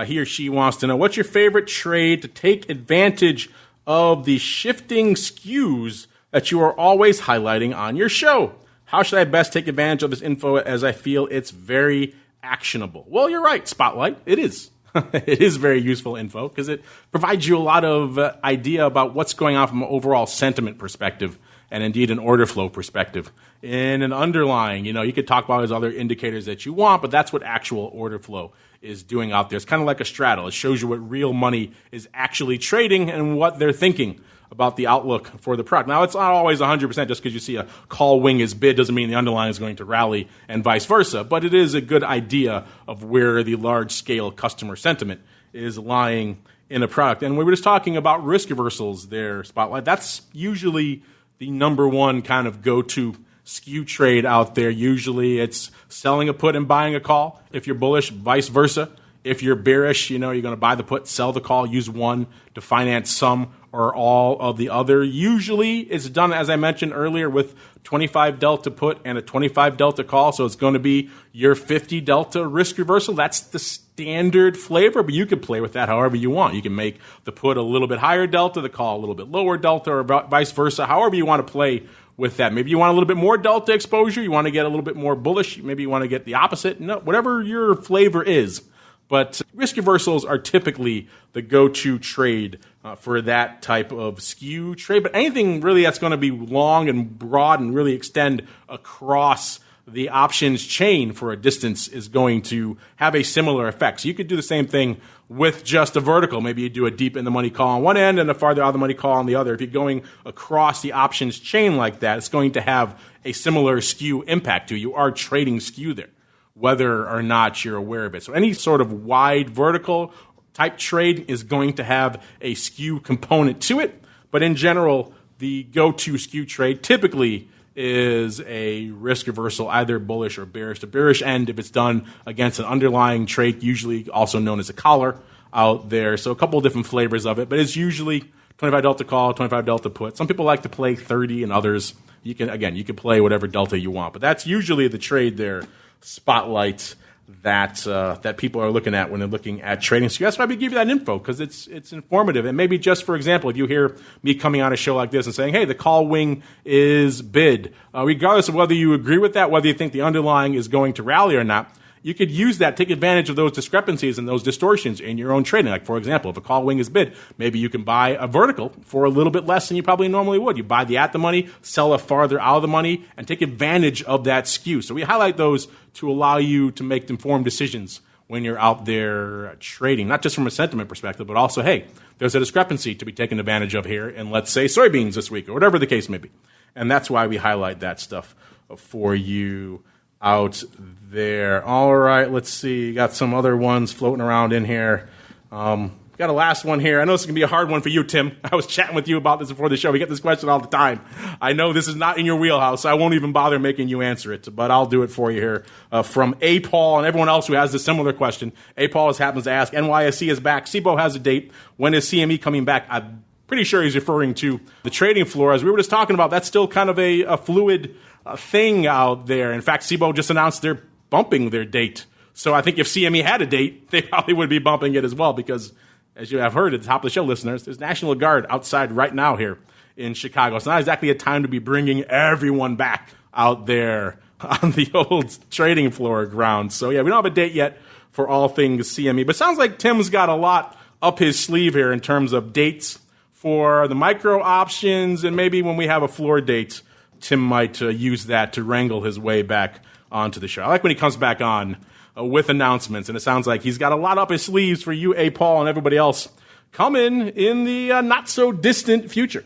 He or she wants to know, what's your favorite trade to take advantage of the shifting skews that you are always highlighting on your show? How should I best take advantage of this info as I feel it's very actionable? Well, you're right, Spotlight. It is. It is very useful info because it provides you a lot of idea about what's going on from an overall sentiment perspective and indeed an order flow perspective. In an underlying, you could talk about those other indicators that you want, but that's what actual order flow is doing out there. It's kind of like a straddle. It shows you what real money is actually trading and what they're thinking about the outlook for the product. Now, it's not always 100% just because you see a call wing is bid doesn't mean the underlying is going to rally and vice versa, but it is a good idea of where the large-scale customer sentiment is lying in a product. And we were just talking about risk reversals there, Spotlight. That's usually the number one kind of go-to skew trade out there. Usually it's selling a put and buying a call. If you're bullish, vice versa. If you're bearish, you're going to buy the put, sell the call, use one to finance some or all of the other. Usually it's done, as I mentioned earlier, with 25 delta put and a 25 delta call. So it's going to be your 50 delta risk reversal. That's the standard flavor, but you can play with that however you want. You can make the put a little bit higher delta, the call a little bit lower delta, or vice versa, however you want to play with that. Maybe you want a little bit more delta exposure. You want to get a little bit more bullish. Maybe you want to get the opposite. No, whatever your flavor is. But risk reversals are typically the go-to trade for that type of skew trade. But anything really that's going to be long and broad and really extend across the options chain for a distance is going to have a similar effect. So you could do the same thing with just a vertical. Maybe you do a deep in the money call on one end and a farther out of the money call on the other. If you're going across the options chain like that, it's going to have a similar skew impact to you. You are trading skew there, whether or not you're aware of it. So any sort of wide vertical type trade is going to have a skew component to it. But in general, the go-to skew trade typically is a risk reversal, either bullish or bearish. The bearish end, if it's done against an underlying trade, usually also known as a collar out there. So a couple of different flavors of it, but it's usually 25 delta call, 25 delta put. Some people like to play 30 and others. You can play whatever delta you want, but that's usually the trade there, Spotlight, that people are looking at when they're looking at trading. So that's why we give you that info, because it's informative. And maybe just, for example, if you hear me coming on a show like this and saying, hey, the call wing is bid, regardless of whether you agree with that, whether you think the underlying is going to rally or not, you could use that, take advantage of those discrepancies and those distortions in your own trading. Like, for example, if a call wing is bid, maybe you can buy a vertical for a little bit less than you probably normally would. You buy the at the money, sell a farther out of the money, and take advantage of that skew. So we highlight those to allow you to make informed decisions when you're out there trading, not just from a sentiment perspective, but also, hey, there's a discrepancy to be taken advantage of here in, let's say, soybeans this week or whatever the case may be. And that's why we highlight that stuff for you out there. All right, let's see. Got some other ones floating around in here. Got a last one here. I know this is going to be a hard one for you, Tim. I was chatting with you about this before the show. We get this question all the time. I know this is not in your wheelhouse, so I won't even bother making you answer it, but I'll do it for you here. From A. Paul and everyone else who has a similar question. A. Paul happens to ask, NYSE is back. SIBO has a date. When is CME coming back? I'm pretty sure he's referring to the trading floor. As we were just talking about, that's still kind of a fluid thing out there. In fact, SIBO just announced they're bumping their date. So I think if CME had a date, they probably would be bumping it as well because, as you have heard at the top of the show, listeners, there's National Guard outside right now here in Chicago. It's not exactly a time to be bringing everyone back out there on the old trading floor ground. So, yeah, we don't have a date yet for all things CME. But it sounds like Tim's got a lot up his sleeve here in terms of dates for the micro options, and maybe when we have a floor date, Tim might use that to wrangle his way back onto the show. I like when he comes back on with announcements, and it sounds like he's got a lot up his sleeves for you, A. Paul, and everybody else coming in the not-so-distant future.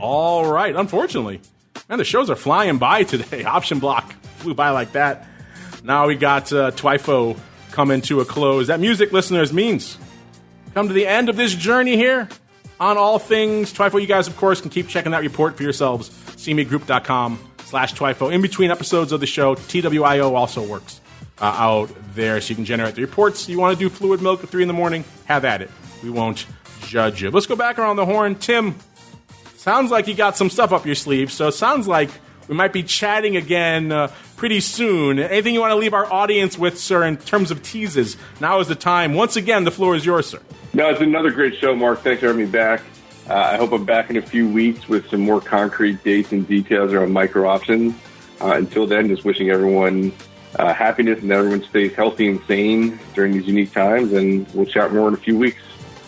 All right, unfortunately, man, the shows are flying by today. Option block flew by like that. Now we got TWIFO coming to a close. That music, listeners, means come to the end of this journey here on all things TWIFO. You guys, of course, can keep checking that report for yourselves. CMEgroup.com/TWIFO. In between episodes of the show, TWIO also works out there, so you can generate the reports. You want to do fluid milk at 3 in the morning? Have at it. We won't judge you. Let's go back around the horn. Tim, sounds like you got some stuff up your sleeve, so it sounds like we might be chatting again pretty soon. Anything you want to leave our audience with, sir, in terms of teases? Now is the time. Once again, the floor is yours, sir. No, it's another great show, Mark. Thanks for having me back. I hope I'm back in a few weeks with some more concrete dates and details around micro options. Until then, just wishing everyone happiness and that everyone stays healthy and sane during these unique times, and we'll chat more in a few weeks.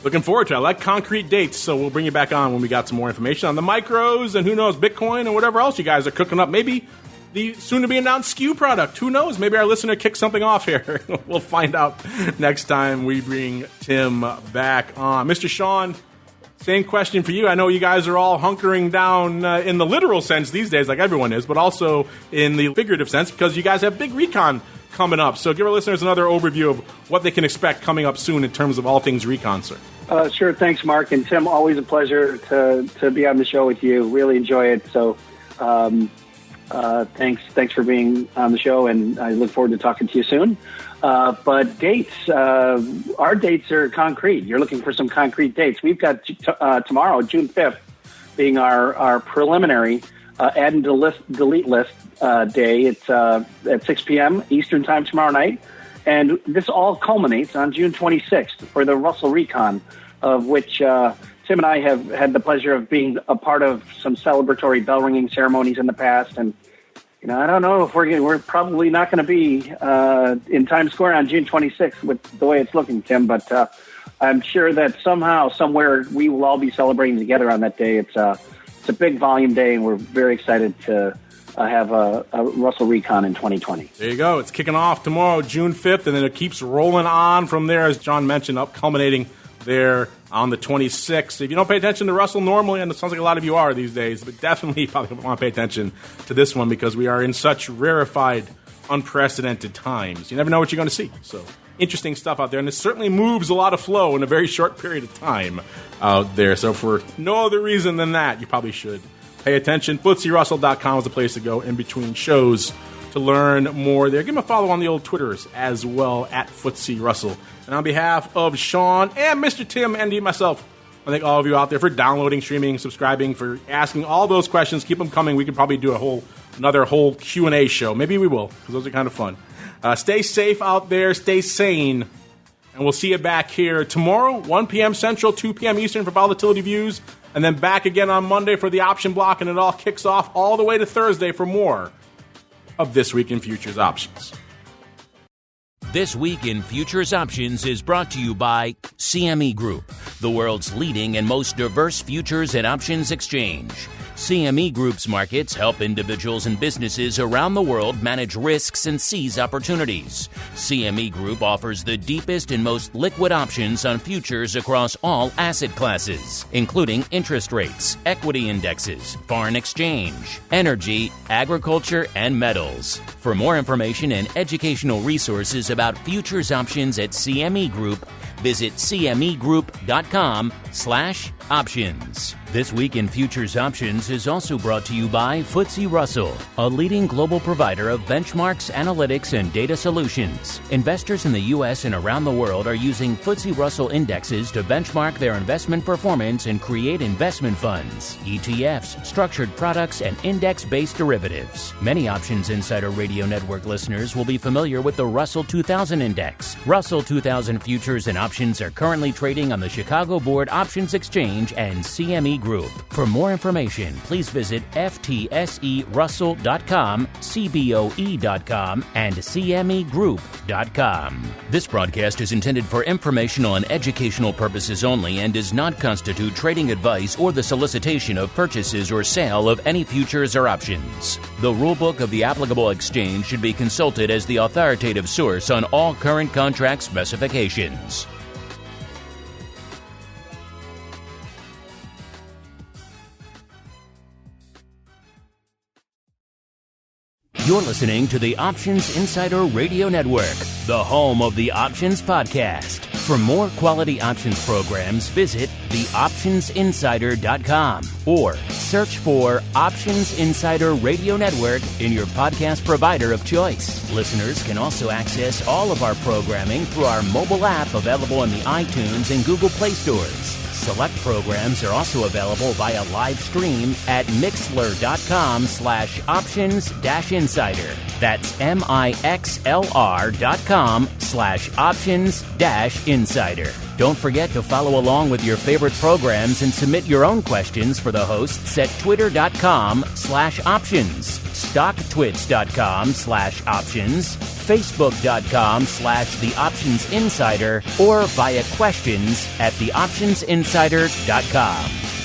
Looking forward to it. I like concrete dates, so we'll bring you back on when we got some more information on the micros and who knows, Bitcoin and whatever else you guys are cooking up. Maybe the soon-to-be-announced SKU product. Who knows? Maybe our listener kicked something off here. We'll find out next time we bring Tim back on. Mr. Sean, same question for you. I know you guys are all hunkering down in the literal sense these days, like everyone is, but also in the figurative sense because you guys have big recon coming up. So give our listeners another overview of what they can expect coming up soon in terms of all things recon, sir. Sure. Thanks, Mark. And Tim, always a pleasure to be on the show with you. Really enjoy it. So thanks for being on the show, and I look forward to talking to you soon. But dates, our dates are concrete. You're looking for some concrete dates. We've got tomorrow, June 5th, being our preliminary add and delete list day. It's at 6 p.m. Eastern time tomorrow night. And this all culminates on June 26th for the Russell Recon, of which Tim and I have had the pleasure of being a part of some celebratory bell ringing ceremonies in the past. And I don't know if we're probably not going to be in Times Square on June 26th with the way it's looking, Tim. But I'm sure that somehow, somewhere, we will all be celebrating together on that day. It's a big volume day, and we're very excited to have a Russell Recon in 2020. There you go. It's kicking off tomorrow, June 5th, and then it keeps rolling on from there, as John mentioned, up culminating there on the 26th. If you don't pay attention to Russell normally, and it sounds like a lot of you are these days, but definitely you probably want to pay attention to this one because we are in such rarefied, unprecedented times. You never know what you're going to see. So interesting stuff out there, and it certainly moves a lot of flow in a very short period of time out there. So for no other reason than that, you probably should pay attention. FTSERussell.com is the place to go in between shows to learn more there. Give them a follow on the old Twitters as well, at FTSE Russell. And on behalf of Sean and Mr. Tim and myself, I thank all of you out there for downloading, streaming, subscribing, for asking all those questions. Keep them coming. We could probably do another whole Q&A show. Maybe we will, because those are kind of fun. Stay safe out there. Stay sane. And we'll see you back here tomorrow, 1 p.m. Central, 2 p.m. Eastern for Volatility Views. And then back again on Monday for the option block. And it all kicks off all the way to Thursday for more of This Week in Futures Options. This Week in Futures Options is brought to you by CME Group, the world's leading and most diverse futures and options exchange. CME Group's markets help individuals and businesses around the world manage risks and seize opportunities. CME Group offers the deepest and most liquid options on futures across all asset classes, including interest rates, equity indexes, foreign exchange, energy, agriculture, and metals. For more information and educational resources about futures options at CME Group, visit cmegroup.com/options. This Week in Futures Options is also brought to you by FTSE Russell, a leading global provider of benchmarks, analytics, and data solutions. Investors in the U.S. and around the world are using FTSE Russell indexes to benchmark their investment performance and create investment funds, ETFs, structured products, and index-based derivatives. Many Options Insider Radio Network listeners will be familiar with the Russell 2000 Index. Russell 2000 futures and options are currently trading on the Chicago Board Options Exchange and CME Group. For more information, please visit FTSERussell.com, CBOE.com, and CMEGroup.com. This broadcast is intended for informational and educational purposes only and does not constitute trading advice or the solicitation of purchases or sale of any futures or options. The rulebook of the applicable exchange should be consulted as the authoritative source on all current contract specifications. You're listening to the Options Insider Radio Network, the home of the Options Podcast. For more quality options programs, visit theoptionsinsider.com or search for Options Insider Radio Network in your podcast provider of choice. Listeners can also access all of our programming through our mobile app available in the iTunes and Google Play stores. Select programs are also available via live stream at mixlr.com/options-insider. That's mixlr.com/options-insider. Don't forget to follow along with your favorite programs and submit your own questions for the hosts at twitter.com/options, stocktwits.com/options, facebook.com/theoptionsinsider, or via questions@theoptionsinsider.com.